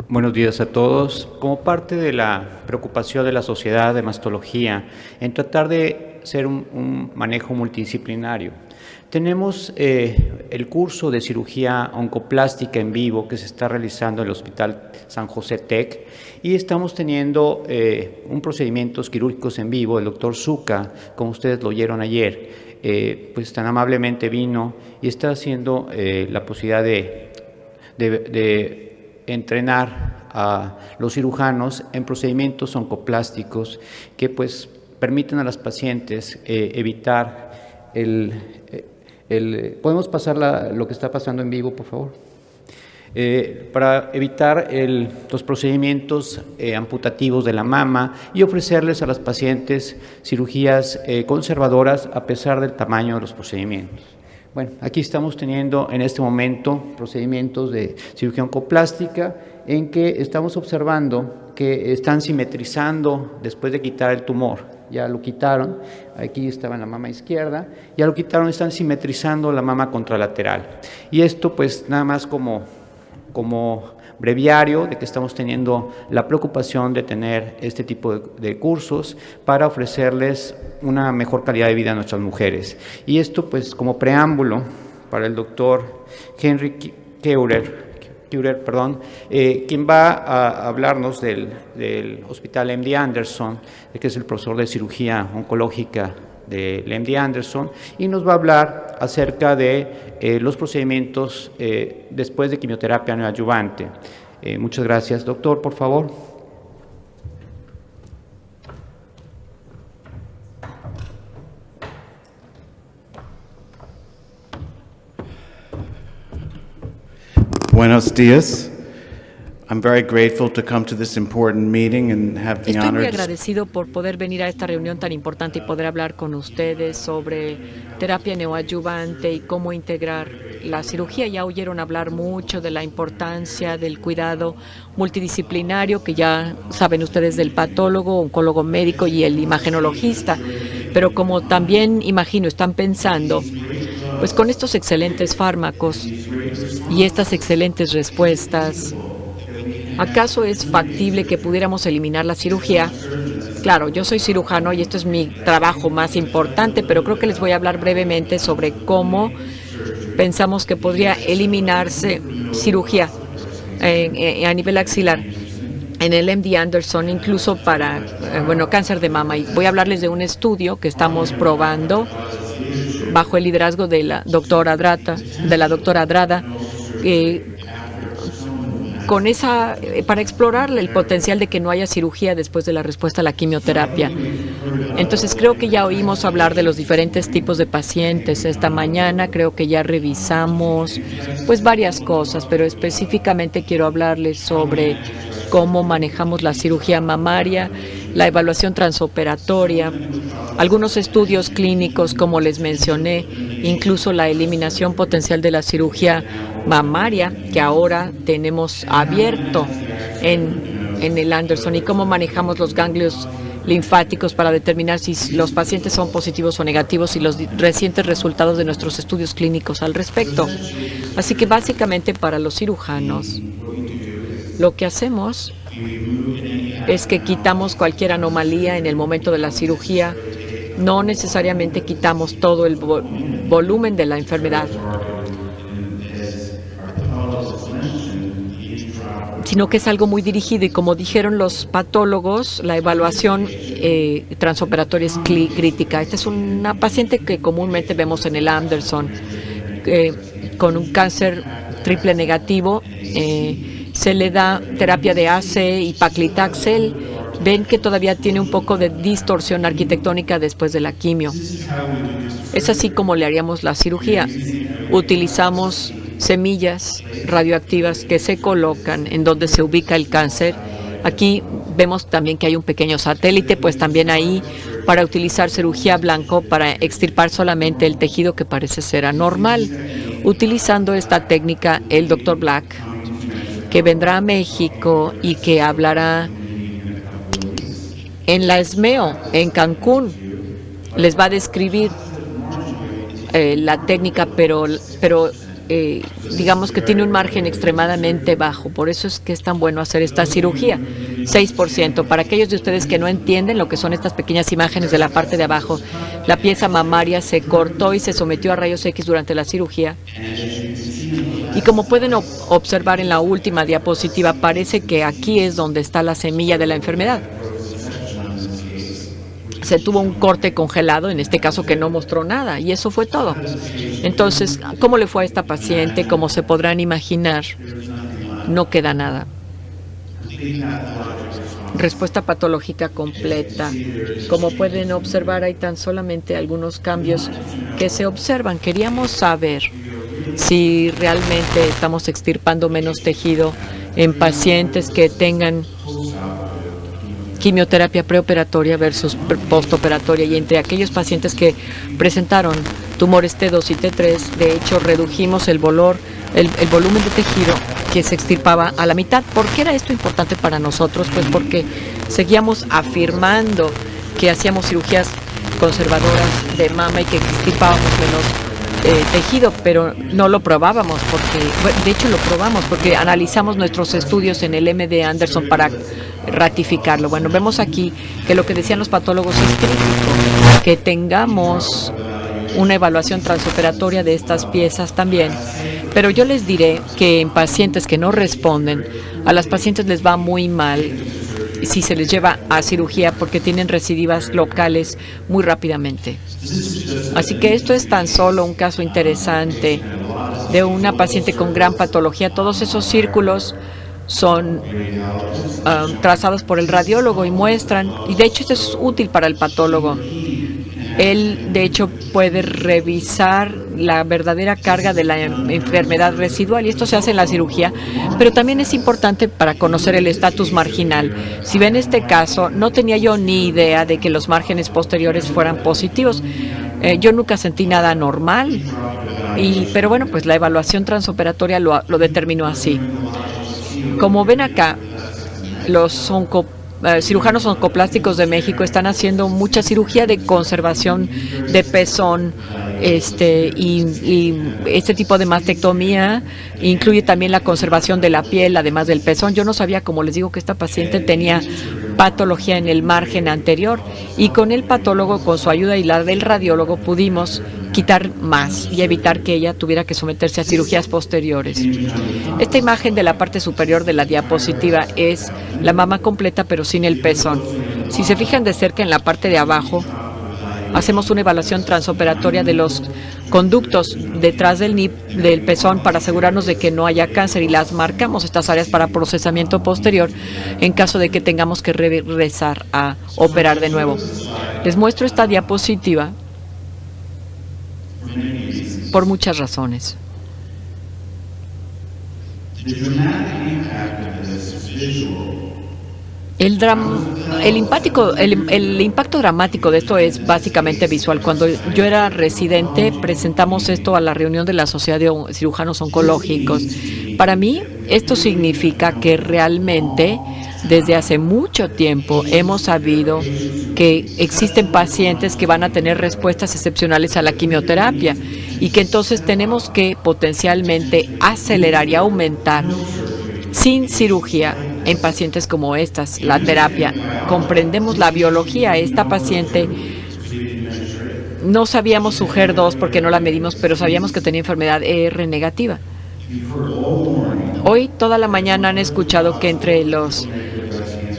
Buenos días a todos. Como parte de la preocupación de la Sociedad de Mastología en tratar de ser un manejo multidisciplinario, tenemos el curso de cirugía oncoplástica en vivo que se está realizando en el Hospital San José TEC y estamos teniendo procedimientos quirúrgicos en vivo. El doctor Zucca, como ustedes lo oyeron ayer, pues tan amablemente vino y está haciendo la posibilidad de entrenar a los cirujanos en procedimientos oncoplásticos que pues permiten a las pacientes evitar ¿podemos pasar lo que está pasando en vivo, por favor? Para evitar los procedimientos amputativos de la mama y ofrecerles a las pacientes cirugías conservadoras a pesar del tamaño de los procedimientos. Bueno, aquí estamos teniendo en este momento procedimientos de cirugía oncoplástica en que estamos observando que están simetrizando después de quitar el tumor. Ya lo quitaron, aquí estaba en la mama izquierda, ya lo quitaron, están simetrizando la mama contralateral. Y esto pues nada más como breviario de que estamos teniendo la preocupación de tener este tipo de cursos para ofrecerles una mejor calidad de vida a nuestras mujeres. Y esto pues como preámbulo para el doctor Henry Keurer, quien va a hablarnos del Hospital MD Anderson, que es el profesor de cirugía oncológica del MD Anderson, y nos va a hablar acerca de los procedimientos después de quimioterapia neoadyuvante. Muchas gracias. Doctor, por favor. Buenos días. I'm very grateful to come to this important meeting and have the Estoy honor muy agradecido por poder venir a esta reunión tan importante y poder hablar con ustedes sobre terapia neoadyuvante y cómo integrar la cirugía. Ya oyeron hablar mucho de la importancia del cuidado multidisciplinario, que ya saben ustedes del patólogo, oncólogo médico y el imagenologista. Pero como también imagino están pensando, pues con estos excelentes fármacos y estas excelentes respuestas, ¿acaso es factible que pudiéramos eliminar la cirugía? Claro, yo soy cirujano y esto es mi trabajo más importante, pero creo que les voy a hablar brevemente sobre cómo pensamos que podría eliminarse cirugía a nivel axilar en el MD Anderson, incluso para cáncer de mama. Y voy a hablarles de un estudio que estamos probando bajo el liderazgo de la doctora Adrada, para explorar el potencial de que no haya cirugía después de la respuesta a la quimioterapia. Entonces creo que ya oímos hablar de los diferentes tipos de pacientes. Esta mañana creo que ya revisamos pues varias cosas, pero específicamente quiero hablarles sobre cómo manejamos la cirugía mamaria, la evaluación transoperatoria, algunos estudios clínicos, como les mencioné, incluso la eliminación potencial de la cirugía mamaria, que ahora tenemos abierto en el Anderson, y cómo manejamos los ganglios linfáticos para determinar si los pacientes son positivos o negativos y los recientes resultados de nuestros estudios clínicos al respecto. Así que básicamente para los cirujanos, lo que hacemos es que quitamos cualquier anomalía en el momento de la cirugía. No necesariamente quitamos todo el volumen de la enfermedad, sino que es algo muy dirigido, y como dijeron los patólogos, la evaluación transoperatoria es crítica. Esta es una paciente que comúnmente vemos en el Anderson con un cáncer triple negativo. Se le da terapia de ACE y paclitaxel. Ven que todavía tiene un poco de distorsión arquitectónica después de la quimio. Es así como le haríamos la cirugía. Utilizamos semillas radioactivas que se colocan en donde se ubica el cáncer. Aquí vemos también que hay un pequeño satélite, pues también ahí para utilizar cirugía blanco para extirpar solamente el tejido que parece ser anormal. Utilizando esta técnica, el Dr. Black, que vendrá a México y que hablará en la ESMEO, en Cancún, les va a describir la técnica, pero digamos que tiene un margen extremadamente bajo. Por eso es que es tan bueno hacer esta cirugía. 6%. Para aquellos de ustedes que no entienden lo que son estas pequeñas imágenes de la parte de abajo, la pieza mamaria se cortó y se sometió a rayos X durante la cirugía. Y como pueden observar en la última diapositiva, parece que aquí es donde está la semilla de la enfermedad. Se tuvo un corte congelado, en este caso que no mostró nada, y eso fue todo. Entonces, ¿cómo le fue a esta paciente? Como se podrán imaginar, no queda nada. Respuesta patológica completa. Como pueden observar, hay tan solamente algunos cambios que se observan. Queríamos saber si realmente estamos extirpando menos tejido en pacientes que tengan quimioterapia preoperatoria versus postoperatoria, y entre aquellos pacientes que presentaron tumores T2 y T3, de hecho redujimos el volumen de tejido que se extirpaba a la mitad. ¿Por qué era esto importante para nosotros? Pues porque seguíamos afirmando que hacíamos cirugías conservadoras de mama y que extirpábamos menos tejido, pero no lo probábamos de hecho lo probamos porque analizamos nuestros estudios en el MD Anderson para ratificarlo. Bueno, vemos aquí que lo que decían los patólogos es crítico, que tengamos una evaluación transoperatoria de estas piezas también. Pero yo les diré que en pacientes que no responden, a las pacientes les va muy mal si se les lleva a cirugía porque tienen recidivas locales muy rápidamente. Así que esto es tan solo un caso interesante de una paciente con gran patología. Todos esos círculos son trazados por el radiólogo y muestran, y de hecho esto es útil para el patólogo. Él, de hecho, puede revisar la verdadera carga de la enfermedad residual, y esto se hace en la cirugía, pero también es importante para conocer el estatus marginal. Si ven este caso, no tenía yo ni idea de que los márgenes posteriores fueran positivos. Yo nunca sentí nada anormal, pero bueno, pues la evaluación transoperatoria lo determinó así. Como ven acá, los cirujanos oncoplásticos de México están haciendo mucha cirugía de conservación de pezón, y este tipo de mastectomía incluye también la conservación de la piel, además del pezón. Yo no sabía, como les digo, que esta paciente tenía patología en el margen anterior, y con el patólogo, con su ayuda y la del radiólogo, pudimos quitar más y evitar que ella tuviera que someterse a cirugías posteriores. Esta imagen de la parte superior de la diapositiva es la mama completa pero sin el pezón. Si se fijan de cerca en la parte de abajo, hacemos una evaluación transoperatoria de los conductos detrás del pezón para asegurarnos de que no haya cáncer, y las marcamos estas áreas para procesamiento posterior en caso de que tengamos que regresar a operar de nuevo. Les muestro esta diapositiva por muchas razones. El impacto dramático de esto es básicamente visual. Cuando yo era residente, presentamos esto a la reunión de la Sociedad de Cirujanos Oncológicos. Para mí, esto significa que realmente desde hace mucho tiempo hemos sabido que existen pacientes que van a tener respuestas excepcionales a la quimioterapia, y que entonces tenemos que potencialmente acelerar y aumentar sin cirugía en pacientes como estas, la terapia. Comprendemos la biología. Esta paciente no sabíamos su HER2 porque no la medimos, pero sabíamos que tenía enfermedad ER negativa. Hoy toda la mañana han escuchado que entre los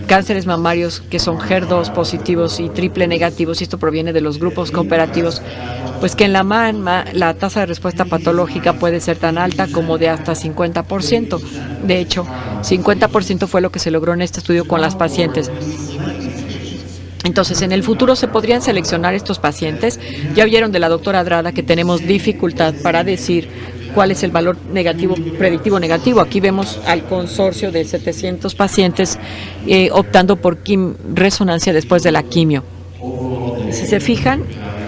cánceres mamarios que son HER2 positivos y triple negativos, y esto proviene de los grupos cooperativos, pues que en la mama la tasa de respuesta patológica puede ser tan alta como de hasta 50%. De hecho, 50% fue lo que se logró en este estudio con las pacientes. Entonces, en el futuro se podrían seleccionar estos pacientes. Ya oyeron de la doctora Adrada que tenemos dificultad para decir cuál es el valor negativo, predictivo negativo. Aquí vemos al consorcio de 700 pacientes optando por resonancia después de la quimio. Si se fijan,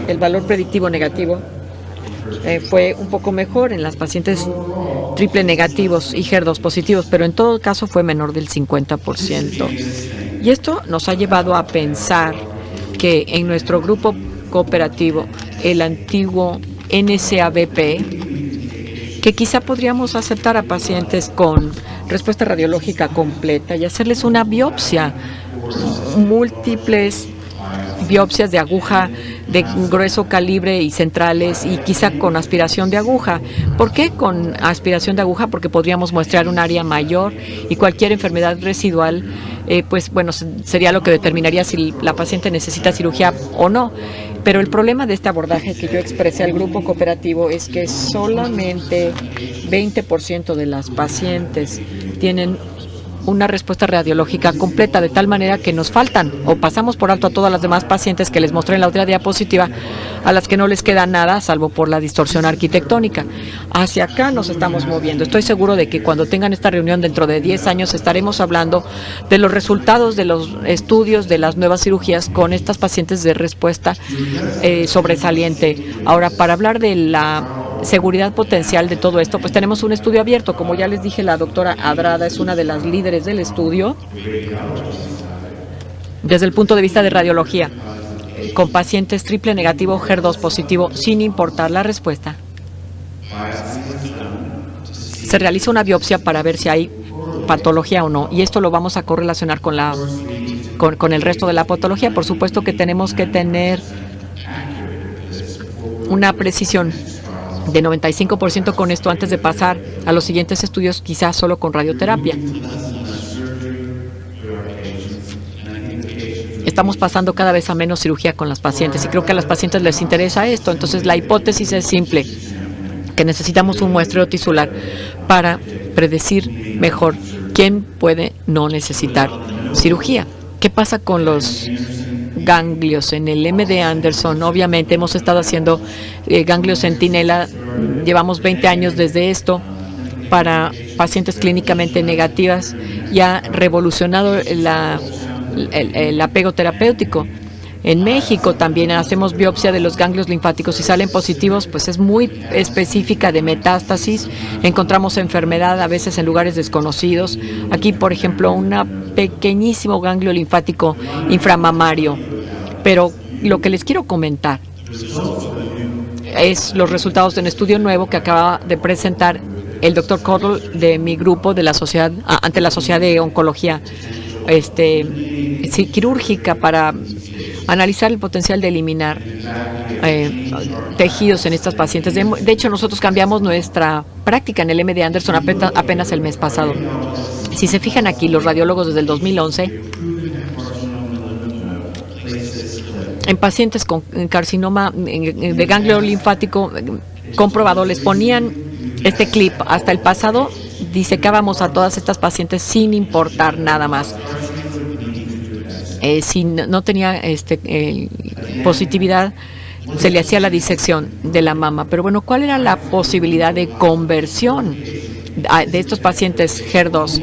el valor predictivo negativo fue un poco mejor en las pacientes triple negativos y HER2 positivos, pero en todo caso fue menor del 50%. Y esto nos ha llevado a pensar que en nuestro grupo cooperativo, el antiguo NSABP, que quizá podríamos aceptar a pacientes con respuesta radiológica completa y hacerles una biopsia, múltiples biopsias de aguja de grueso calibre y centrales, y quizá con aspiración de aguja. ¿Por qué con aspiración de aguja? Porque podríamos muestrear un área mayor y cualquier enfermedad residual, pues bueno, sería lo que determinaría si la paciente necesita cirugía o no. Pero el problema de este abordaje que yo expresé al grupo cooperativo es que solamente 20% de las pacientes tienen una respuesta radiológica completa, de tal manera que nos faltan o pasamos por alto a todas las demás pacientes que les mostré en la otra diapositiva, a las que no les queda nada salvo por la distorsión arquitectónica. Hacia acá nos estamos moviendo. Estoy seguro de que cuando tengan esta reunión dentro de 10 años estaremos hablando de los resultados de los estudios de las nuevas cirugías con estas pacientes de respuesta sobresaliente. Ahora, para hablar de la seguridad potencial de todo esto, pues tenemos un estudio abierto. Como ya les dije, la doctora Adrada es una de las líderes del estudio desde el punto de vista de radiología, con pacientes triple negativo, HER2 positivo, sin importar la respuesta. Se realiza una biopsia para ver si hay patología o no, y esto lo vamos a correlacionar con el resto de la patología. Por supuesto que tenemos que tener una precisión de 95% con esto antes de pasar a los siguientes estudios, quizás solo con radioterapia. Estamos pasando cada vez a menos cirugía con las pacientes y creo que a las pacientes les interesa esto. Entonces la hipótesis es simple, que necesitamos un muestreo tisular para predecir mejor quién puede no necesitar cirugía. ¿Qué pasa con los ganglios? En el MD Anderson, obviamente, hemos estado haciendo ganglios centinela, llevamos 20 años desde esto, para pacientes clínicamente negativas, y ha revolucionado el apego terapéutico. En México también hacemos biopsia de los ganglios linfáticos y salen positivos, pues es muy específica de metástasis. Encontramos enfermedad a veces en lugares desconocidos. Aquí, por ejemplo, un pequeñísimo ganglio linfático inframamario. Pero lo que les quiero comentar es los resultados de un estudio nuevo que acaba de presentar el doctor Cottle de mi grupo de la sociedad, ante la Sociedad de Oncología Quirúrgica, para analizar el potencial de eliminar tejidos en estas pacientes. De hecho, nosotros cambiamos nuestra práctica en el MD Anderson apenas el mes pasado. Si se fijan aquí, los radiólogos desde el 2011, en pacientes con carcinoma de ganglio linfático comprobado, les ponían este clip. Hasta el pasado disecábamos a todas estas pacientes sin importar nada más. Si no tenía positividad, se le hacía la disección de la mama. Pero bueno, ¿cuál era la posibilidad de conversión de estos pacientes HER2?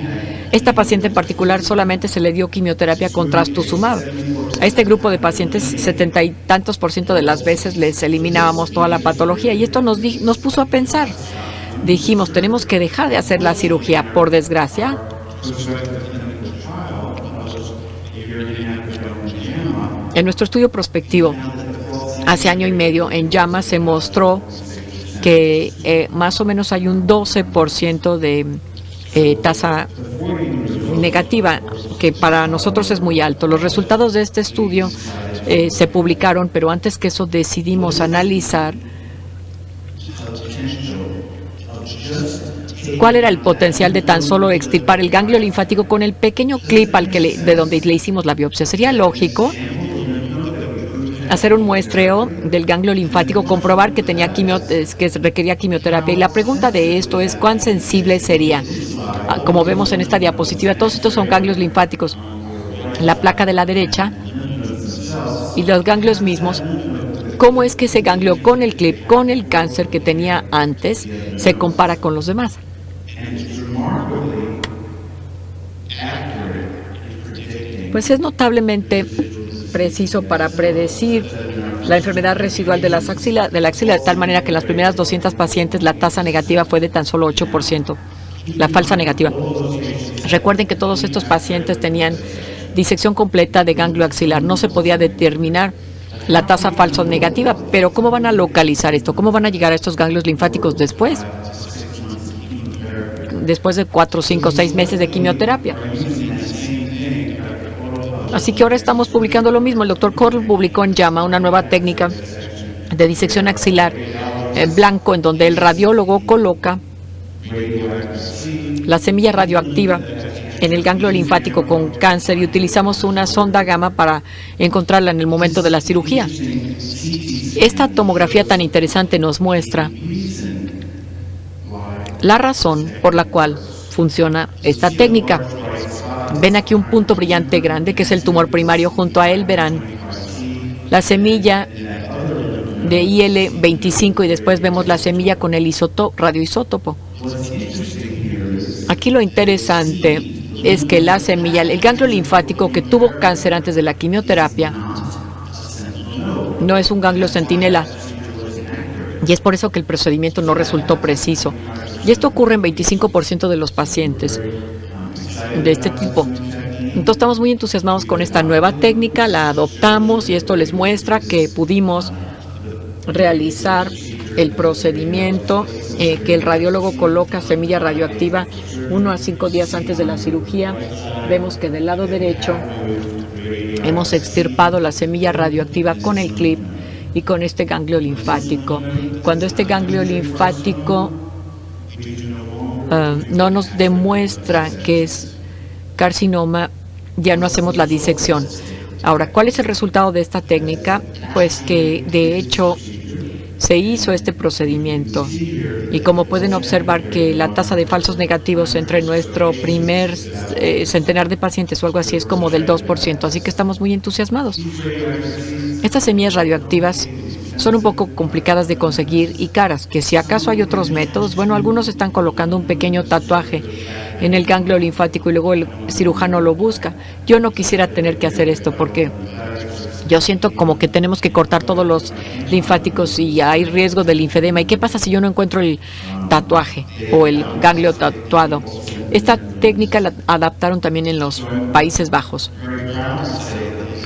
Esta paciente en particular solamente se le dio quimioterapia con trastuzumab. A este grupo de pacientes, 70 y tantos % de las veces les eliminábamos toda la patología, y esto nos puso a pensar. Dijimos, tenemos que dejar de hacer la cirugía, por desgracia. En nuestro estudio prospectivo, hace año y medio, en JAMA se mostró que más o menos hay un 12% de tasa negativa, que para nosotros es muy alto. Los resultados de este estudio se publicaron, pero antes que eso decidimos analizar cuál era el potencial de tan solo extirpar el ganglio linfático con el pequeño clip de donde le hicimos la biopsia. Sería lógico hacer un muestreo del ganglio linfático, comprobar que que requería quimioterapia. Y la pregunta de esto es, ¿cuán sensible sería? Como vemos en esta diapositiva, todos estos son ganglios linfáticos. La placa de la derecha y los ganglios mismos. ¿Cómo es que ese ganglio con el clip, con el cáncer que tenía antes, se compara con los demás? Pues es notablemente preciso para predecir la enfermedad residual de la axila, de tal manera que en las primeras 200 pacientes la tasa negativa fue de tan solo 8%, la falsa negativa. Recuerden que todos estos pacientes tenían disección completa de ganglio axilar. No se podía determinar la tasa falso negativa, pero ¿cómo van a localizar esto? ¿Cómo van a llegar a estos ganglios linfáticos después? después de 4, 5, 6 meses de quimioterapia. Así que ahora estamos publicando lo mismo. El doctor Corl publicó en JAMA una nueva técnica de disección axilar en blanco, en donde el radiólogo coloca la semilla radioactiva en el ganglio linfático con cáncer y utilizamos una sonda gamma para encontrarla en el momento de la cirugía. Esta tomografía tan interesante nos muestra la razón por la cual funciona esta técnica. Ven aquí un punto brillante grande que es el tumor primario. Junto a él verán la semilla de IL-25 y después vemos la semilla con el radioisótopo. Aquí lo interesante es que la semilla, el ganglio linfático que tuvo cáncer antes de la quimioterapia, no es un ganglio centinela. Y es por eso que el procedimiento no resultó preciso. Y esto ocurre en 25% de los pacientes de este tipo. Entonces estamos muy entusiasmados con esta nueva técnica, la adoptamos y esto les muestra que pudimos realizar el procedimiento que el radiólogo coloca semilla radioactiva 1 a 5 días antes de la cirugía. Vemos que del lado derecho hemos extirpado la semilla radioactiva con el clip y con este ganglio linfático. Cuando este ganglio linfático no nos demuestra que es carcinoma, ya no hacemos la disección. Ahora, ¿cuál es el resultado de esta técnica? Pues que de hecho se hizo este procedimiento y como pueden observar que la tasa de falsos negativos entre nuestro primer centenar de pacientes o algo así es como del 2%, así que estamos muy entusiasmados. Estas semillas radioactivas son un poco complicadas de conseguir y caras, que si acaso hay otros métodos, bueno, algunos están colocando un pequeño tatuaje en el ganglio linfático y luego el cirujano lo busca. Yo no quisiera tener que hacer esto porque yo siento como que tenemos que cortar todos los linfáticos y hay riesgo de linfedema. ¿Y qué pasa si yo no encuentro el tatuaje o el ganglio tatuado? Esta técnica la adaptaron también en los Países Bajos.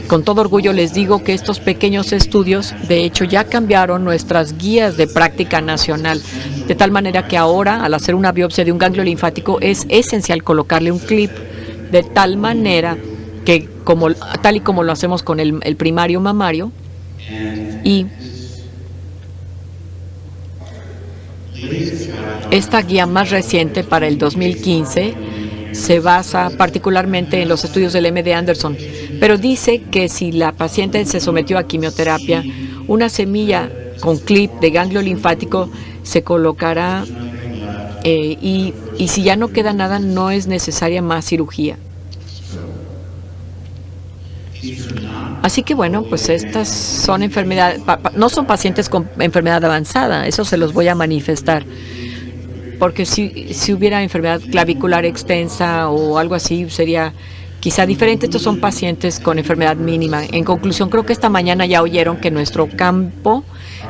Con todo orgullo les digo que estos pequeños estudios, de hecho, ya cambiaron nuestras guías de práctica nacional, de tal manera que ahora, al hacer una biopsia de un ganglio linfático, es esencial colocarle un clip, de tal manera que, tal y como lo hacemos con el primario mamario, y esta guía más reciente para el 2015 se basa particularmente en los estudios del MD Anderson, pero dice que si la paciente se sometió a quimioterapia, una semilla con clip de ganglio linfático se colocará y si ya no queda nada, no es necesaria más cirugía. Así que bueno, pues estas son enfermedades, no son pacientes con enfermedad avanzada, eso se los voy a manifestar. Porque si hubiera enfermedad clavicular extensa o algo así, sería quizá diferente. Estos son pacientes con enfermedad mínima. En conclusión, creo que esta mañana ya oyeron que nuestro campo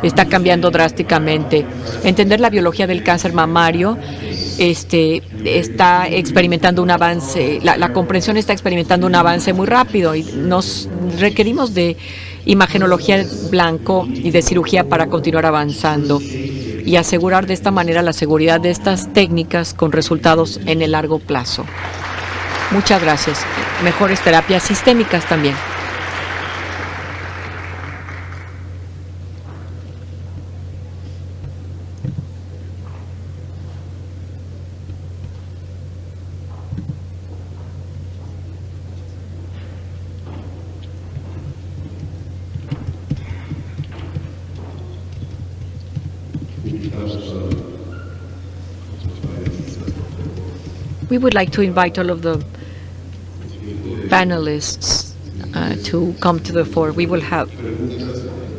está cambiando drásticamente. Entender la biología del cáncer mamario está experimentando un avance, la comprensión está experimentando un avance muy rápido y nos requerimos de imagenología blanco y de cirugía para continuar avanzando y asegurar de esta manera la seguridad de estas técnicas con resultados en el largo plazo. Muchas gracias. Mejores terapias sistémicas también. We would like to invite all of the panelists to come to the fore. We will have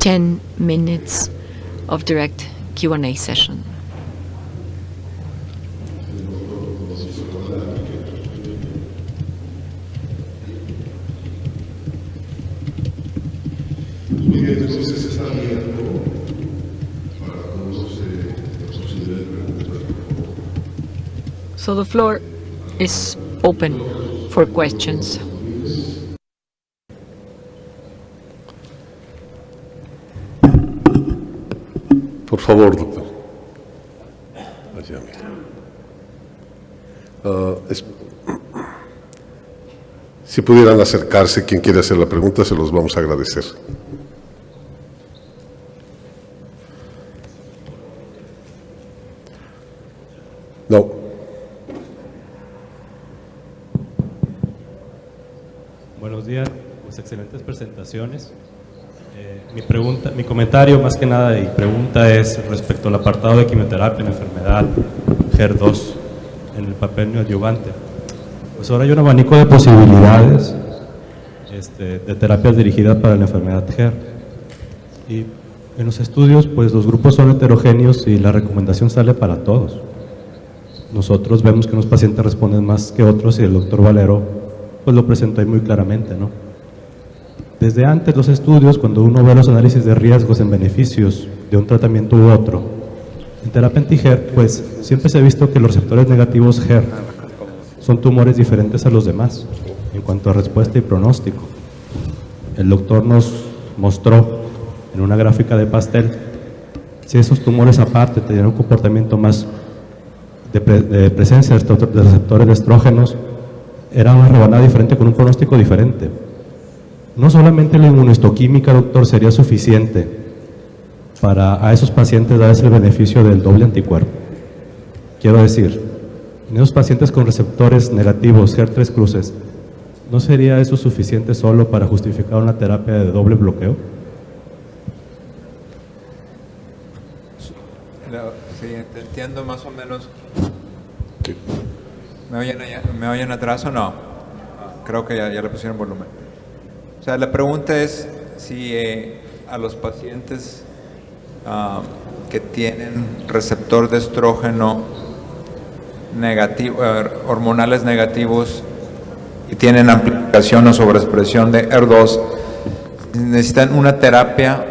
10 minutes of direct Q&A session. So the floor is open for questions. Por favor, doctor. Hacia mí. Si pudieran acercarse, quien quiere hacer la pregunta, se los vamos a agradecer. No. Buenos días, pues excelentes presentaciones. Mi comentario más que nada y pregunta es respecto al apartado de quimioterapia en enfermedad HER2 en el papel neoadyuvante. Pues ahora hay un abanico de posibilidades de terapias dirigidas para la enfermedad HER. Y en los estudios, pues los grupos son heterogéneos y la recomendación sale para todos. Nosotros vemos que unos pacientes responden más que otros y el doctor Valero pues lo presentó ahí muy claramente, ¿no? Desde antes los estudios, cuando uno ve los análisis de riesgos en beneficios de un tratamiento u otro, en terapia anti-HER, pues siempre se ha visto que los receptores negativos HER son tumores diferentes a los demás en cuanto a respuesta y pronóstico. El doctor nos mostró en una gráfica de pastel si esos tumores aparte tenían un comportamiento más de presencia de receptores de estrógenos, era una rebanada diferente con un pronóstico diferente. No solamente la inmunohistoquímica, doctor, sería suficiente para a esos pacientes darles el beneficio del doble anticuerpo. Quiero decir, en esos pacientes con receptores negativos HER3 cruces, ¿no sería eso suficiente solo para justificar una terapia de doble bloqueo? Sí, te entiendo más o menos. Sí. ¿Me oyen atrás o no? Creo que ya le pusieron volumen. O sea, la pregunta es si a los pacientes que tienen receptor de estrógeno negativo, hormonales negativos y tienen amplificación o sobreexpresión de HER2, necesitan una terapia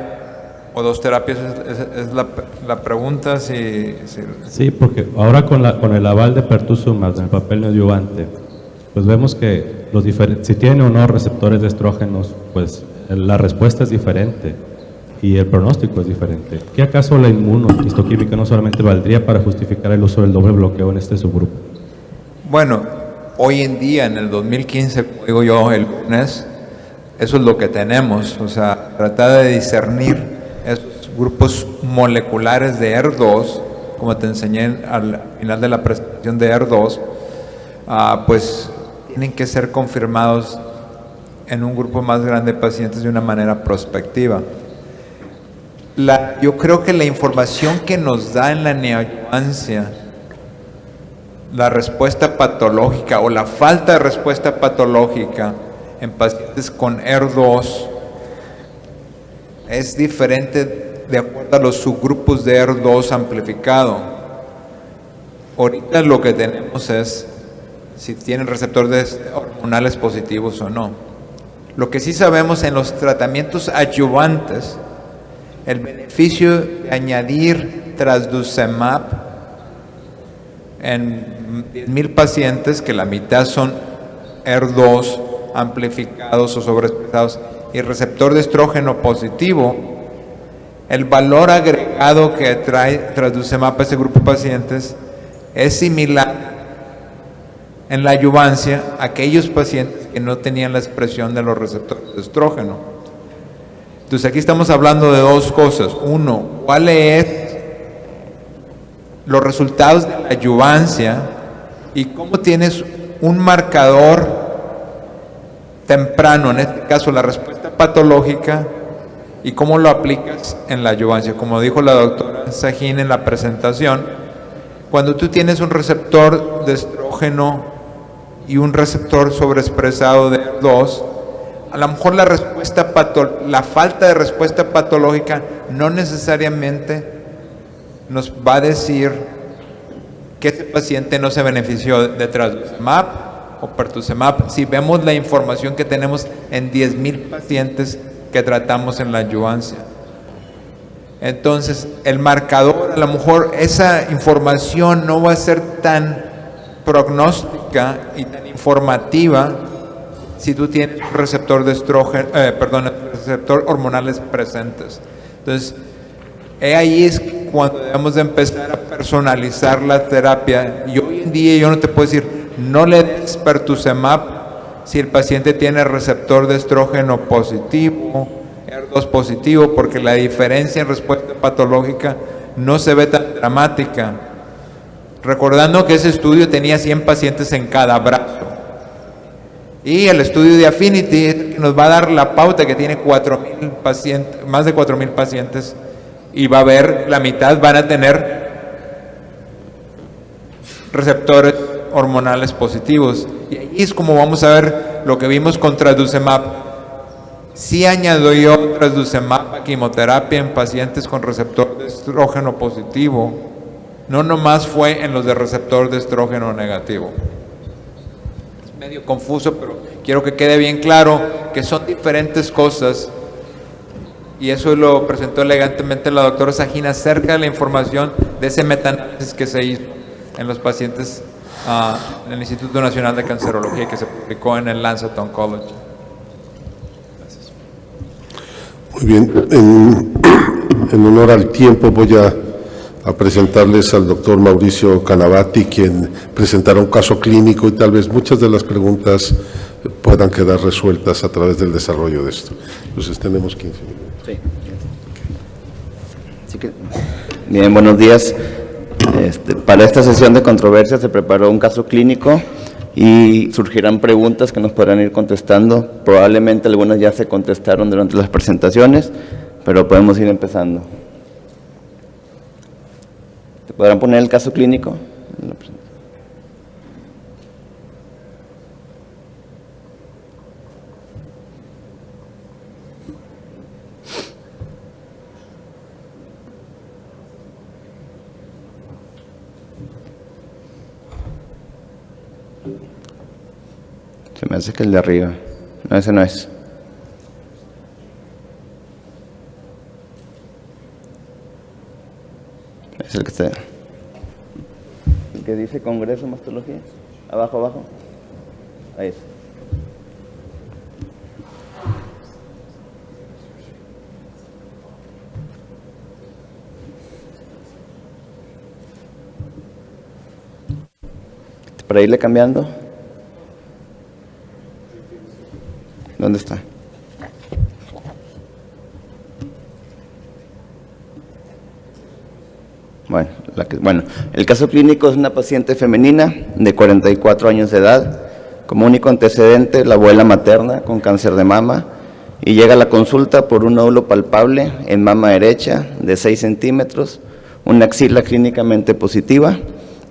o dos terapias, es la pregunta. Sí, porque ahora con el aval de pertuzumab en el papel neoadyuvante, pues vemos que si tiene o no receptores de estrógenos, pues la respuesta es diferente y el pronóstico es diferente. ¿Qué acaso la inmunohistoquímica no solamente valdría para justificar el uso del doble bloqueo en este subgrupo? Bueno, hoy en día, en el 2015, como digo yo el lunes, eso es lo que tenemos. O sea, tratar de discernir esos grupos moleculares de HER2, como te enseñé al final de la presentación de HER2, pues tienen que ser confirmados en un grupo más grande de pacientes de una manera prospectiva. Yo creo que la información que nos da en la neoadyuvancia, la respuesta patológica o la falta de respuesta patológica en pacientes con HER2 es diferente de acuerdo a los subgrupos de HER2 amplificado. Ahorita lo que tenemos es si tienen receptores hormonales positivos o no. Lo que sí sabemos en los tratamientos adyuvantes, el beneficio de añadir trastuzumab en 10,000 pacientes, que la mitad son HER2 amplificados o sobreexpresados y receptor de estrógeno positivo, el valor agregado que trae trastuzumab a ese grupo de pacientes es similar en la adyuvancia a aquellos pacientes que no tenían la expresión de los receptores de estrógeno. Entonces aquí estamos hablando de dos cosas. Uno, ¿cuáles son los resultados de la adyuvancia y cómo tienes un marcador temprano, en este caso la respuesta patológica, y cómo lo aplicas en la adyuvancia? Como dijo la doctora Sahin en la presentación, cuando tú tienes un receptor de estrógeno y un receptor sobreexpresado de HER2, a lo mejor la falta de respuesta patológica no necesariamente nos va a decir que ese paciente no se benefició de trastuzumab o pertuzumab, si vemos la información que tenemos en 10,000 pacientes que tratamos en la adyuvancia. Entonces, el marcador, a lo mejor esa información no va a ser tan prognóstica y tan informativa si tú tienes un receptor de estrógeno, receptor hormonales presentes. Entonces, ahí es cuando debemos de empezar a personalizar la terapia. Y hoy en día yo no te puedo decir, no le des pertuzumab si el paciente tiene receptor de estrógeno positivo, HER2 positivo, porque la diferencia en respuesta patológica no se ve tan dramática. Recordando que ese estudio tenía 100 pacientes en cada brazo. Y el estudio de Affinity nos va a dar la pauta que tiene 4,000 pacientes, más de 4,000 pacientes, y va a haber, la mitad van a tener receptores hormonales positivos. Y ahí es como vamos a ver lo que vimos con trastuzumab. Sí añadió trastuzumab a quimioterapia en pacientes con receptor de estrógeno positivo, no nomás fue en los de receptor de estrógeno negativo. Es medio confuso, pero quiero que quede bien claro que son diferentes cosas, y eso lo presentó elegantemente la doctora Sahin acerca de la información de ese metaanálisis que se hizo en los pacientes en el Instituto Nacional de Cancerología, que se publicó en el Lancet Oncology. Muy bien, en honor al tiempo voy a presentarles al doctor Mauricio Canavati, quien presentará un caso clínico y tal vez muchas de las preguntas puedan quedar resueltas a través del desarrollo de esto. Entonces tenemos 15 minutos. Sí. Así que, bien, buenos días. Para esta sesión de controversia se preparó un caso clínico y surgirán preguntas que nos podrán ir contestando. Probablemente algunas ya se contestaron durante las presentaciones, pero podemos ir empezando. ¿Te podrán poner el caso clínico? Se me hace que el de arriba. No, ese no es. Es el que está. El que dice Congreso de Mastología. Abajo, abajo. Ahí es. Para irle cambiando. ¿Dónde está? Bueno, el caso clínico es una paciente femenina de 44 años de edad, como único antecedente la abuela materna con cáncer de mama, y llega a la consulta por un nódulo palpable en mama derecha de 6 centímetros, una axila clínicamente positiva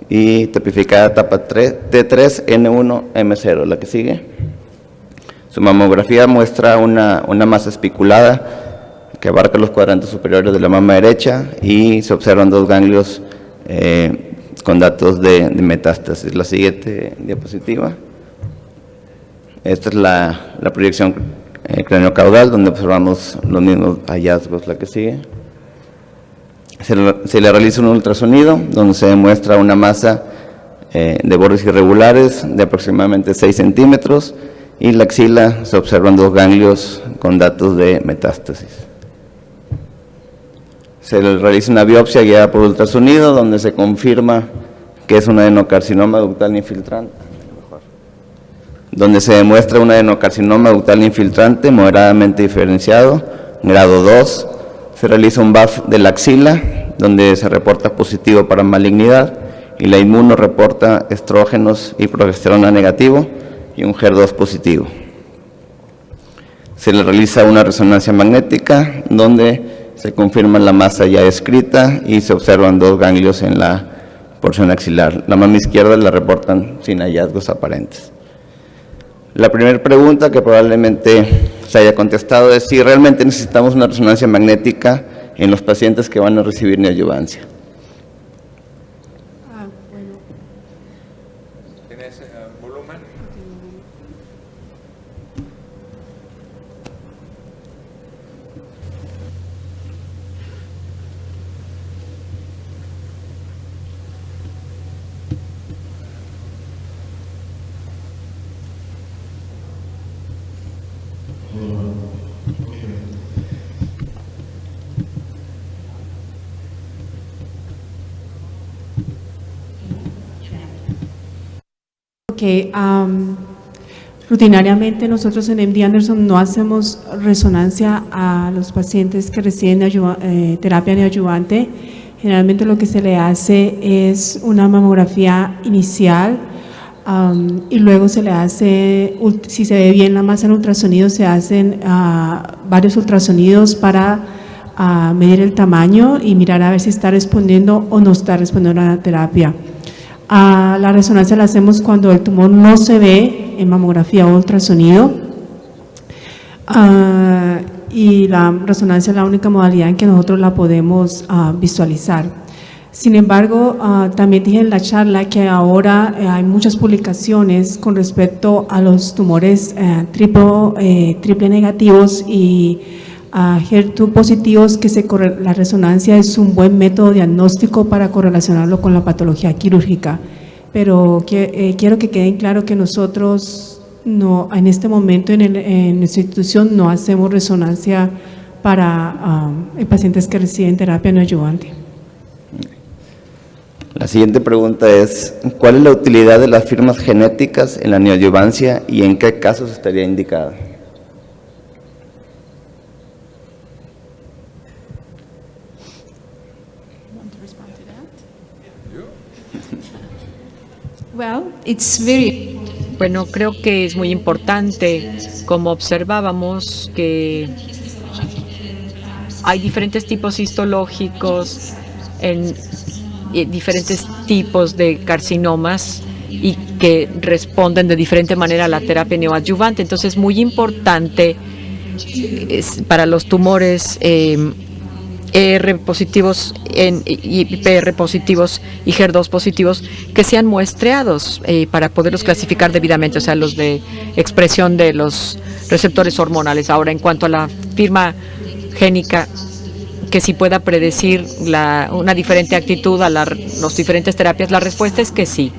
y tipificada etapa T3N1M0, la que sigue. Su mamografía muestra una masa especulada que abarca los cuadrantes superiores de la mama derecha y se observan 2 ganglios con datos de metástasis. La siguiente diapositiva. Esta es la proyección craneocaudal, donde observamos los mismos hallazgos. La que sigue. Se le realiza un ultrasonido donde se demuestra una masa de bordes irregulares de aproximadamente 6 centímetros y la axila se observan 2 ganglios con datos de metástasis. Se le realiza una biopsia guiada por ultrasonido donde se confirma que es un adenocarcinoma ductal infiltrante, donde se demuestra un adenocarcinoma ductal infiltrante moderadamente diferenciado, grado 2. Se realiza un BAF de la axila donde se reporta positivo para malignidad y la inmuno reporta estrógenos y progesterona negativo y un HER2 positivo. Se le realiza una resonancia magnética donde se confirma la masa ya descrita y se observan 2 ganglios en la porción axilar. La mama izquierda la reportan sin hallazgos aparentes. La primera pregunta que probablemente se haya contestado es si realmente necesitamos una resonancia magnética en los pacientes que van a recibir neoadyuvancia. ¿Tienes volumen? Ok, rutinariamente nosotros en MD Anderson no hacemos resonancia a los pacientes que reciben terapia neoadyuvante. Generalmente lo que se le hace es una mamografía inicial y luego se le hace, si se ve bien la masa en ultrasonido, se hacen varios ultrasonidos para medir el tamaño y mirar a ver si está respondiendo o no está respondiendo a la terapia. La resonancia la hacemos cuando el tumor no se ve en mamografía o ultrasonido. Y la resonancia es la única modalidad en que nosotros la podemos visualizar. Sin embargo, también dije en la charla que ahora hay muchas publicaciones con respecto a los tumores triple negativos y HER2 positivos, que la resonancia es un buen método diagnóstico para correlacionarlo con la patología quirúrgica. Pero quiero que quede claro que nosotros no, en este momento en nuestra institución no hacemos resonancia para pacientes que reciben terapia neoadyuvante. La siguiente pregunta es, ¿cuál es la utilidad de las firmas genéticas en la neoadyuvancia y en qué casos estaría indicada? Bueno, creo que es muy importante, como observábamos, que hay diferentes tipos histológicos en diferentes tipos de carcinomas y que responden de diferente manera a la terapia neoadyuvante. Entonces es muy importante para los tumores ER positivos y PR positivos y HER2 positivos que sean muestreados para poderlos clasificar debidamente, o sea, los de expresión de los receptores hormonales. Ahora, en cuanto a la firma génica, que si pueda predecir una diferente actitud a las diferentes terapias, la respuesta es que sí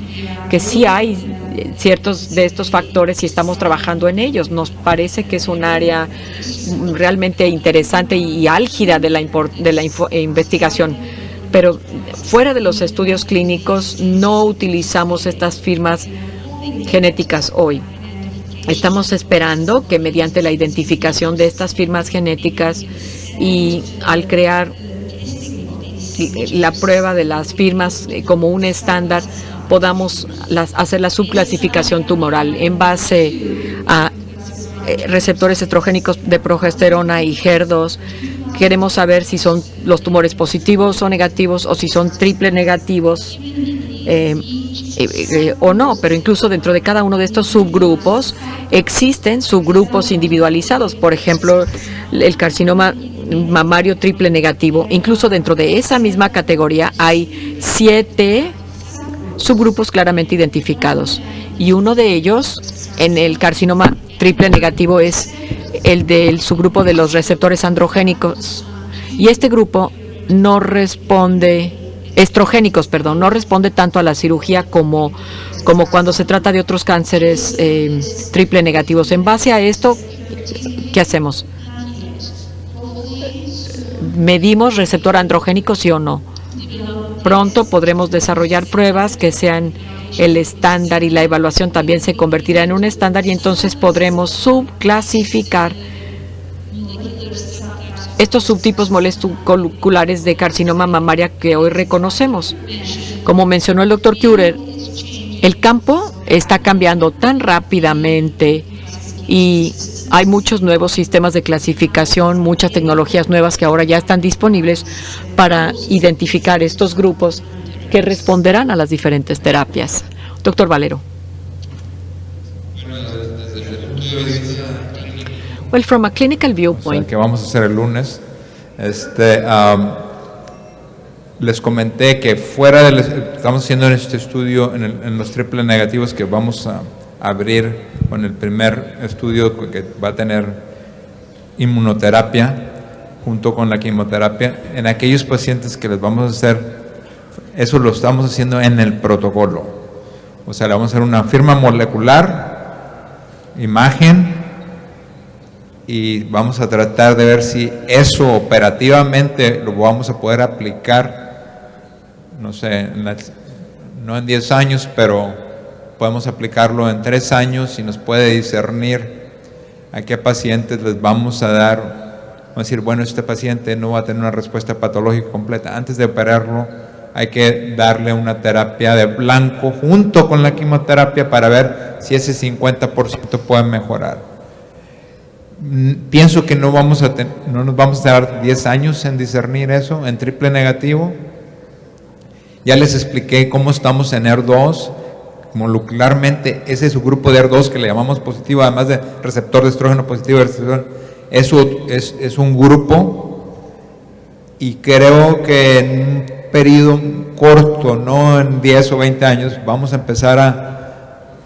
hay ciertos de estos factores y estamos trabajando en ellos. Nos parece que es un área realmente interesante y álgida de la investigación, pero fuera de los estudios clínicos no utilizamos estas firmas genéticas hoy. Estamos esperando que mediante la identificación de estas firmas genéticas y al crear la prueba de las firmas como un estándar, podamos hacer la subclasificación tumoral en base a receptores estrogénicos de progesterona y HER2. Queremos saber si son los tumores positivos o negativos o si son triple negativos o no, pero incluso dentro de cada uno de estos subgrupos existen subgrupos individualizados. Por ejemplo, el carcinoma mamario triple negativo, incluso dentro de esa misma categoría hay 7 subgrupos claramente identificados, y uno de ellos en el carcinoma triple negativo es el del subgrupo de los receptores androgénicos, y este grupo no responde, estrogénicos, perdón, no responde tanto a la cirugía como cuando se trata de otros cánceres triple negativos. En base a esto, ¿qué hacemos? ¿Medimos receptor androgénico, sí o no? Pronto podremos desarrollar pruebas que sean el estándar y la evaluación también se convertirá en un estándar, y entonces podremos subclasificar estos subtipos moleculares de carcinoma mamaria que hoy reconocemos. Como mencionó el doctor Kührer, el campo está cambiando tan rápidamente y hay muchos nuevos sistemas de clasificación, muchas tecnologías nuevas que ahora ya están disponibles para identificar estos grupos que responderán a las diferentes terapias. Doctor Valero. Well, from a clinical viewpoint, que vamos a hacer el lunes, les comenté que estamos haciendo este estudio en los triple negativos que vamos a abrir con el primer estudio que va a tener inmunoterapia junto con la quimioterapia en aquellos pacientes que les vamos a hacer. Eso lo estamos haciendo en el protocolo, o sea, le vamos a hacer una firma molecular, imagen, y vamos a tratar de ver si eso operativamente lo vamos a poder aplicar, no sé, no en 10 años, pero podemos aplicarlo en 3 años y nos puede discernir a qué pacientes les vamos a dar, vamos a decir, bueno, este paciente no va a tener una respuesta patológica completa. Antes de operarlo hay que darle una terapia de blanco junto con la quimioterapia para ver si ese 50% puede mejorar. Pienso que no nos vamos a dar 10 años en discernir eso, en triple negativo. Ya les expliqué cómo estamos en ER2, molecularmente ese es su grupo de ER2 que le llamamos positivo, además de receptor de estrógeno positivo, eso es un grupo, y creo que en un periodo corto, no en 10 o 20 años, vamos a empezar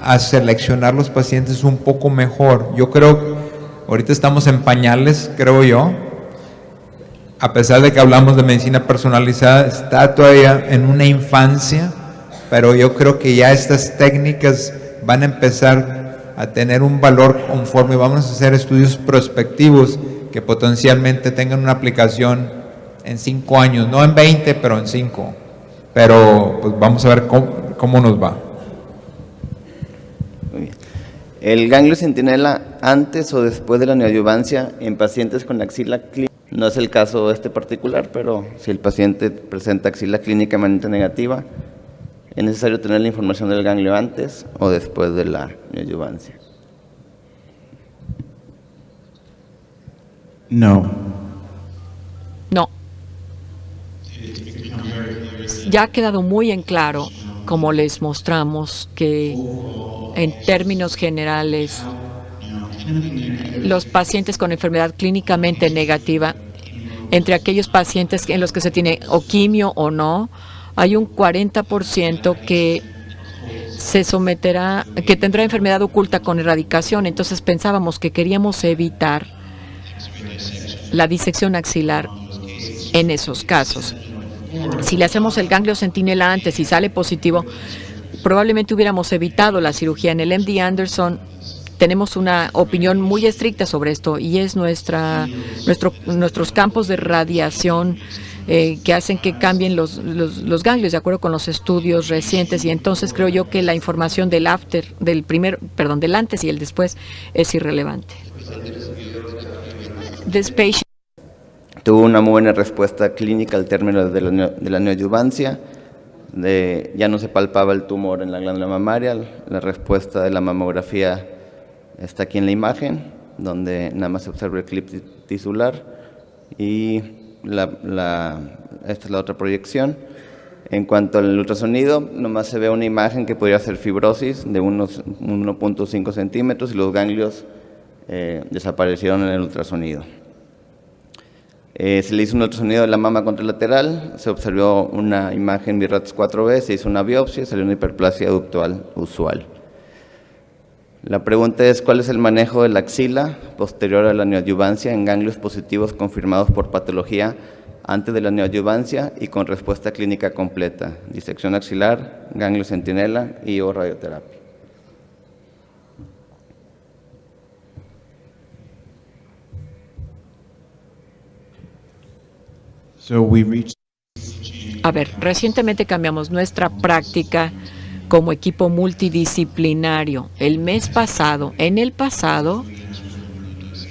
a seleccionar los pacientes un poco mejor. Yo creo que ahorita estamos en pañales, creo yo, a pesar de que hablamos de medicina personalizada, está todavía en una infancia, pero yo creo que ya estas técnicas van a empezar a tener un valor conforme vamos a hacer estudios prospectivos que potencialmente tengan una aplicación en 5 años, no en 20, pero en 5. Pero pues vamos a ver cómo nos va. Muy bien. El ganglio centinela antes o después de la neoadyuvancia en pacientes con axila clínica, no es el caso este particular, pero si el paciente presenta axila clínicamente negativa, ¿es necesario tener la información del ganglio antes o después de la neoadyuvancia? No. No. Ya ha quedado muy en claro, como les mostramos, que en términos generales los pacientes con enfermedad clínicamente negativa, entre aquellos pacientes en los que se tiene o quimio o no, hay un 40% que se someterá, que tendrá enfermedad oculta con erradicación. Entonces pensábamos que queríamos evitar la disección axilar en esos casos. Si le hacemos el ganglio centinela antes y sale positivo, probablemente hubiéramos evitado la cirugía. En el MD Anderson tenemos una opinión muy estricta sobre esto, y es nuestros campos de radiación que hacen que cambien los ganglios de acuerdo con los estudios recientes, y entonces creo yo que la información del antes y el después es irrelevante. Tuvo una muy buena respuesta clínica al término de la neoadyuvancia. Ya no se palpaba el tumor en la glándula mamaria. La respuesta de la mamografía está aquí en la imagen, donde nada más se observa el clip tisular, y esta es la otra proyección. En cuanto al ultrasonido, nomás se ve una imagen que podría ser fibrosis de unos 1.5 centímetros, y los ganglios desaparecieron en el ultrasonido. Se le hizo un ultrasonido de la mama contralateral, se observó una imagen BIRATS 4B, se hizo una biopsia y salió una hiperplasia ductal usual. La pregunta es, ¿cuál es el manejo de la axila posterior a la neoadyuvancia en ganglios positivos confirmados por patología antes de la neoadyuvancia y con respuesta clínica completa? Disección axilar, ganglio centinela y o radioterapia. A ver, recientemente cambiamos nuestra práctica como equipo multidisciplinario. En el pasado,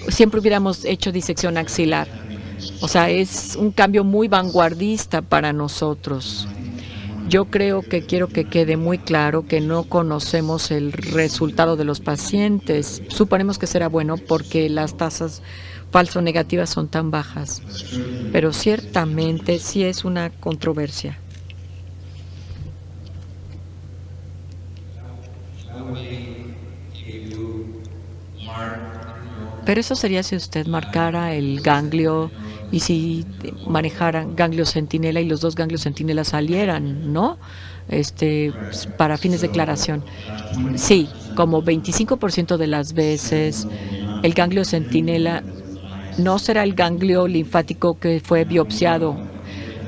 siempre hubiéramos hecho disección axilar. O sea, es un cambio muy vanguardista para nosotros. Yo quiero que quede muy claro que no conocemos el resultado de los pacientes. Suponemos que será bueno porque las tasas falso negativas son tan bajas, pero ciertamente sí es una controversia. Pero eso sería si usted marcara el ganglio y si manejara ganglio centinela y los dos ganglios centinela salieran, ¿no? Para fines de declaración. Sí, como 25% de las veces el ganglio centinela no será el ganglio linfático que fue biopsiado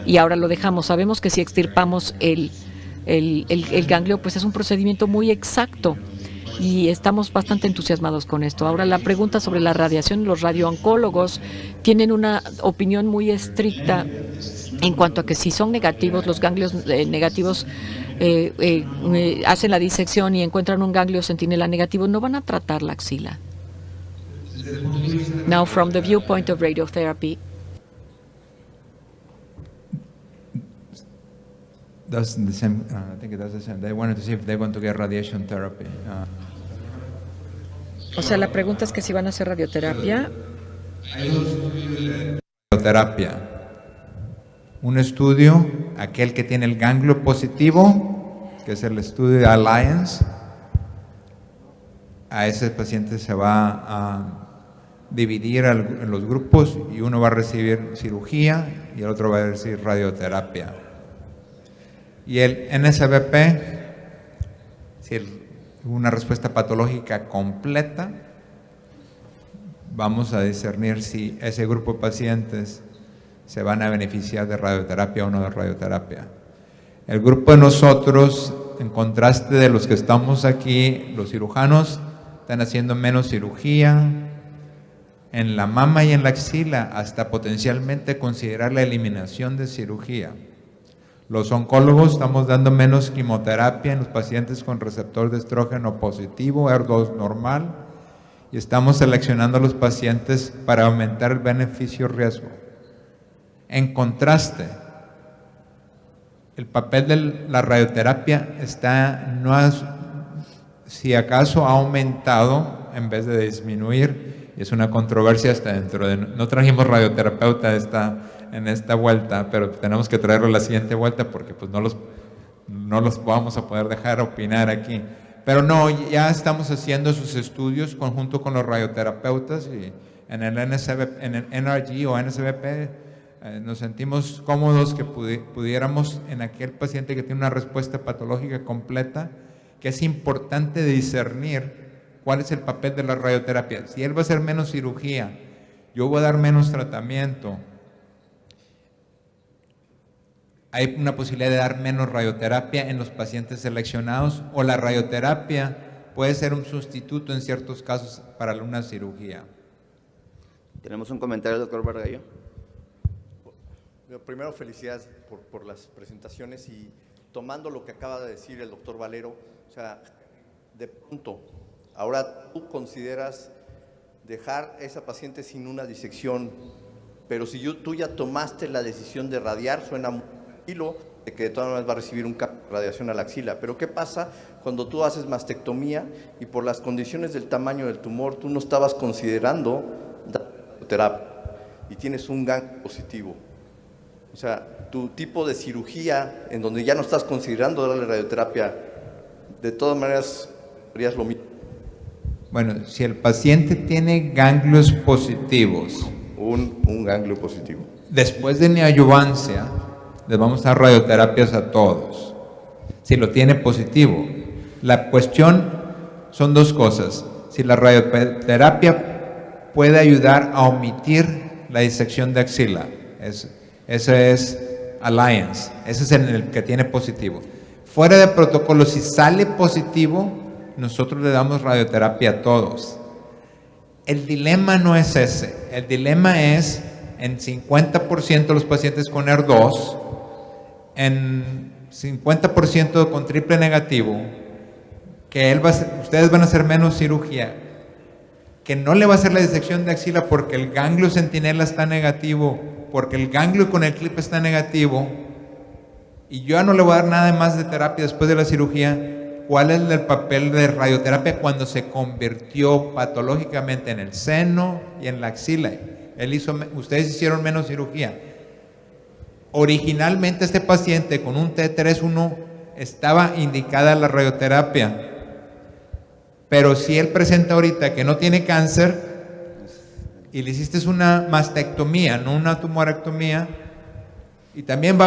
y ahora lo dejamos. Sabemos que si extirpamos el ganglio, pues es un procedimiento muy exacto y estamos bastante entusiasmados con esto. Ahora, la pregunta sobre la radiación, los radiooncólogos tienen una opinión muy estricta en cuanto a que si son negativos, los ganglios negativos hacen la disección y encuentran un ganglio centinela negativo, no van a tratar la axila. Now, from the viewpoint of radiotherapy, That's the same. I think that's the same. They wanted to see if they want to get radiation therapy. o sea, la pregunta es que si van a hacer radioterapia. Radioterapia. Un estudio, aquel que tiene el ganglio positivo, que es el estudio de Alliance. A ese paciente se va a dividir en los grupos y uno va a recibir cirugía y el otro va a recibir radioterapia. Y el NSBP, si una respuesta patológica completa, vamos a discernir si ese grupo de pacientes se van a beneficiar de radioterapia o no de radioterapia. El grupo de nosotros, en contraste de los que estamos aquí, los cirujanos están haciendo menos cirugía en la mama y en la axila, hasta potencialmente considerar la eliminación de cirugía. Los oncólogos estamos dando menos quimioterapia en los pacientes con receptor de estrógeno positivo, HER2 normal, y estamos seleccionando a los pacientes para aumentar el beneficio-riesgo. En contraste, el papel de la radioterapia si acaso ha aumentado en vez de disminuir, y es una controversia hasta dentro de... No trajimos radioterapeuta en esta vuelta, pero tenemos que traerlo la siguiente vuelta porque pues no los vamos a poder dejar opinar aquí. Pero no, ya estamos haciendo sus estudios conjunto con los radioterapeutas y en el NRG o NSBP nos sentimos cómodos que pudiéramos en aquel paciente que tiene una respuesta patológica completa, que es importante discernir cuál es el papel de la radioterapia. Si él va a hacer menos cirugía, yo voy a dar menos tratamiento, hay una posibilidad de dar menos radioterapia en los pacientes seleccionados, o la radioterapia puede ser un sustituto en ciertos casos para una cirugía. Tenemos un comentario del doctor Bargallo. Primero, felicidades por las presentaciones y tomando lo que acaba de decir el doctor Valero, o sea, de pronto, ahora tú consideras dejar a esa paciente sin una disección, pero si tú ya tomaste la decisión de radiar, suena muy tranquilo de que de todas maneras va a recibir un cambio de radiación a la axila. Pero ¿qué pasa cuando tú haces mastectomía y por las condiciones del tamaño del tumor tú no estabas considerando dar radioterapia y tienes un ganglio positivo? O sea, tu tipo de cirugía en donde ya no estás considerando darle radioterapia, de todas maneras harías lo mismo. Bueno, si el paciente tiene ganglios positivos, un ganglio positivo, después de neoadyuvancia, les vamos a dar radioterapias a todos. Si lo tiene positivo, la cuestión son dos cosas. Si la radioterapia puede ayudar a omitir la disección de axila, ese es Alliance, ese es el que tiene positivo. Fuera de protocolo, si sale positivo, nosotros le damos radioterapia a todos. El dilema no es ese, el dilema es en 50% de los pacientes con HER2, en 50% con triple negativo, que ustedes van a hacer menos cirugía, que no le va a hacer la disección de axila porque el ganglio centinela está negativo, porque el ganglio con el clip está negativo, y yo ya no le voy a dar nada más de terapia después de la cirugía. ¿Cuál es el papel de radioterapia cuando se convirtió patológicamente en el seno y en la axila? Ustedes hicieron menos cirugía. Originalmente este paciente con un T3-1 estaba indicada la radioterapia, pero si él presenta ahorita que no tiene cáncer y le hiciste una mastectomía, no una tumorectomía, y también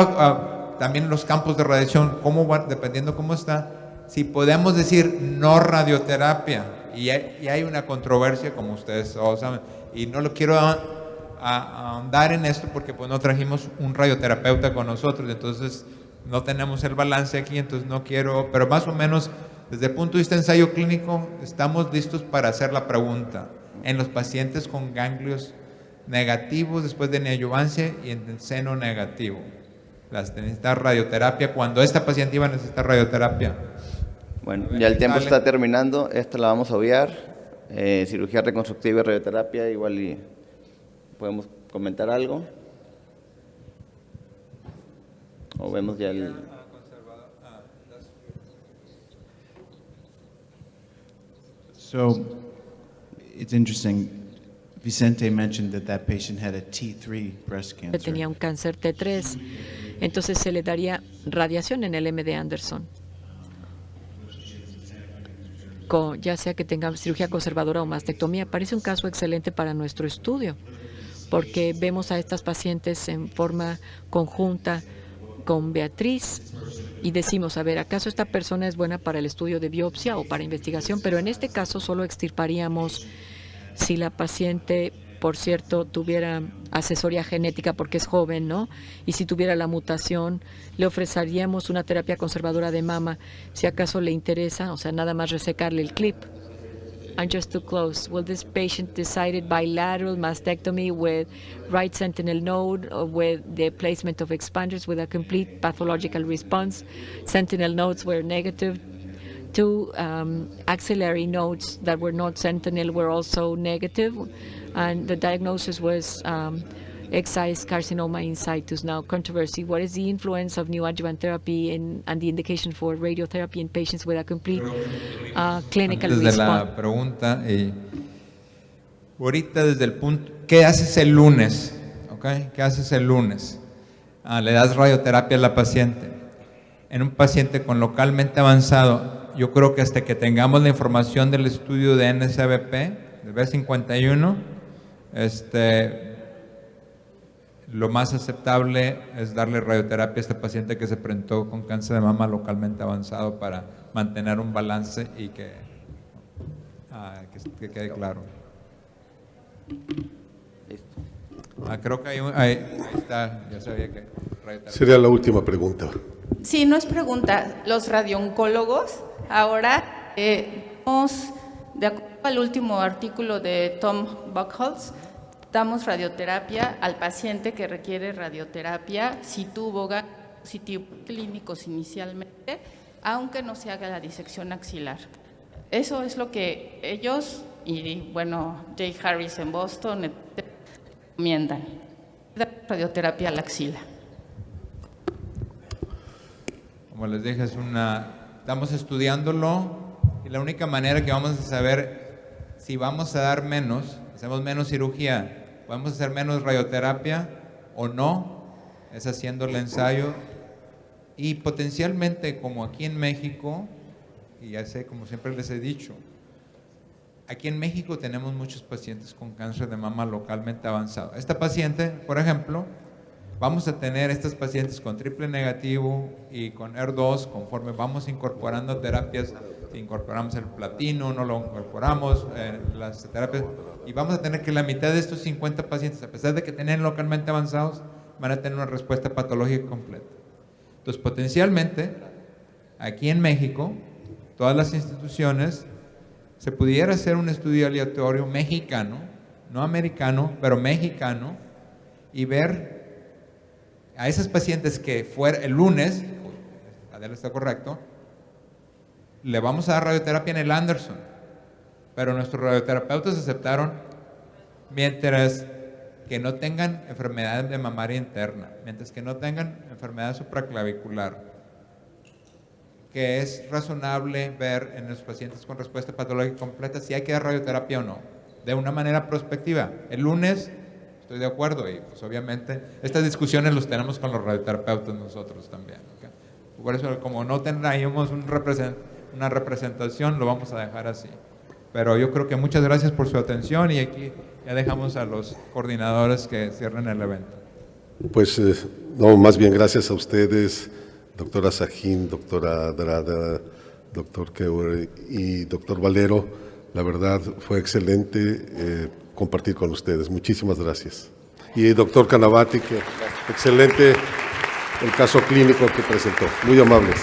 también los campos de radiación, dependiendo cómo está, si podemos decir no radioterapia, y hay una controversia como ustedes todos saben, y no lo quiero ahondar en esto porque pues no trajimos un radioterapeuta con nosotros, entonces no tenemos el balance aquí, entonces no quiero, pero más o menos desde el punto de vista de ensayo clínico estamos listos para hacer la pregunta en los pacientes con ganglios negativos después de neoadyuvancia y en el seno negativo. las de necesitar radioterapia, cuando esta paciente iba a necesitar radioterapia. Bueno, ya el tiempo está terminando, esta la vamos a obviar. Cirugía reconstructiva y radioterapia, igual y podemos comentar algo. O vemos ya el... So, it's interesting. Vicente mentioned that patient had a T3 breast que cancer. tenía un cáncer T3, entonces se le daría radiación en el MD Anderson, ya sea que tenga cirugía conservadora o mastectomía. Parece un caso excelente para nuestro estudio, porque vemos a estas pacientes en forma conjunta con Beatriz y decimos, a ver, ¿acaso esta persona es buena para el estudio de biopsia o para investigación? Pero en este caso solo extirparíamos si la paciente, por cierto, tuviera asesoría genética porque es joven, ¿no? Y si tuviera la mutación, le ofreceríamos una terapia conservadora de mama, si acaso le interesa, o sea, nada más resecarle el clip. And just to close, will this patient decided bilateral mastectomy with right sentinel node or with the placement of expanders with a complete pathological response? Sentinel nodes were negative. 2 axillary nodes that were not sentinel were also negative, and the diagnosis was excised carcinoma in situs. Now, controversy: what is the influence of neoadjuvant therapy and the indication for radiotherapy in patients with a complete clinical Desde response? la pregunta, ahorita desde el punto, ¿qué haces el lunes? ¿Okay? ¿Qué haces el lunes? Le das radioterapia a la paciente. En un paciente con localmente avanzado, yo creo que hasta que tengamos la información del estudio de NSBP, del B51, lo más aceptable es darle radioterapia a este paciente que se presentó con cáncer de mama localmente avanzado para mantener un balance y que quede claro. Creo que ahí está, ya sabía que radioterapia. Sería la última pregunta. Sí, no es pregunta. Los radiooncólogos ahora, de acuerdo al último artículo de Tom Buchholz, damos radioterapia al paciente que requiere radioterapia si tuvo positivos clínicos inicialmente, aunque no se haga la disección axilar. Eso es lo que ellos y, bueno, Jay Harris en Boston recomiendan. Dar radioterapia a la axila. Como les dije, estamos estudiándolo y la única manera que vamos a saber si vamos a dar menos, hacemos menos cirugía, podemos hacer menos radioterapia o no, es haciendo el ensayo y potencialmente, como aquí en México, y ya sé, como siempre les he dicho, aquí en México tenemos muchos pacientes con cáncer de mama localmente avanzado. Esta paciente, por ejemplo, vamos a tener estas pacientes con triple negativo y con HER2 conforme vamos incorporando terapias, si incorporamos el platino, no lo incorporamos, las terapias, y vamos a tener que la mitad de estos 50 pacientes, a pesar de que tienen localmente avanzados, van a tener una respuesta patológica completa. Entonces, potencialmente, aquí en México, todas las instituciones, se pudiera hacer un estudio aleatorio mexicano, no americano, pero mexicano, y ver a esas pacientes que fuera el lunes, Adela está correcto, le vamos a dar radioterapia en el Anderson, pero nuestros radioterapeutas aceptaron mientras que no tengan enfermedad de mamaria interna, mientras que no tengan enfermedad supraclavicular, que es razonable ver en los pacientes con respuesta patológica completa si hay que dar radioterapia o no, de una manera prospectiva. El lunes estoy de acuerdo y pues obviamente estas discusiones los tenemos con los radioterapeutas nosotros también. ¿Okay? Por eso, como no tendríamos una representación, lo vamos a dejar así. Pero yo creo que muchas gracias por su atención y aquí ya dejamos a los coordinadores que cierren el evento. Pues no, más bien gracias a ustedes, doctora Sahin, doctora Adrada, doctor Keuer y doctor Valero. La verdad fue excelente compartir con ustedes. Muchísimas gracias. Y doctor Canavati, que excelente el caso clínico que presentó. Muy amables.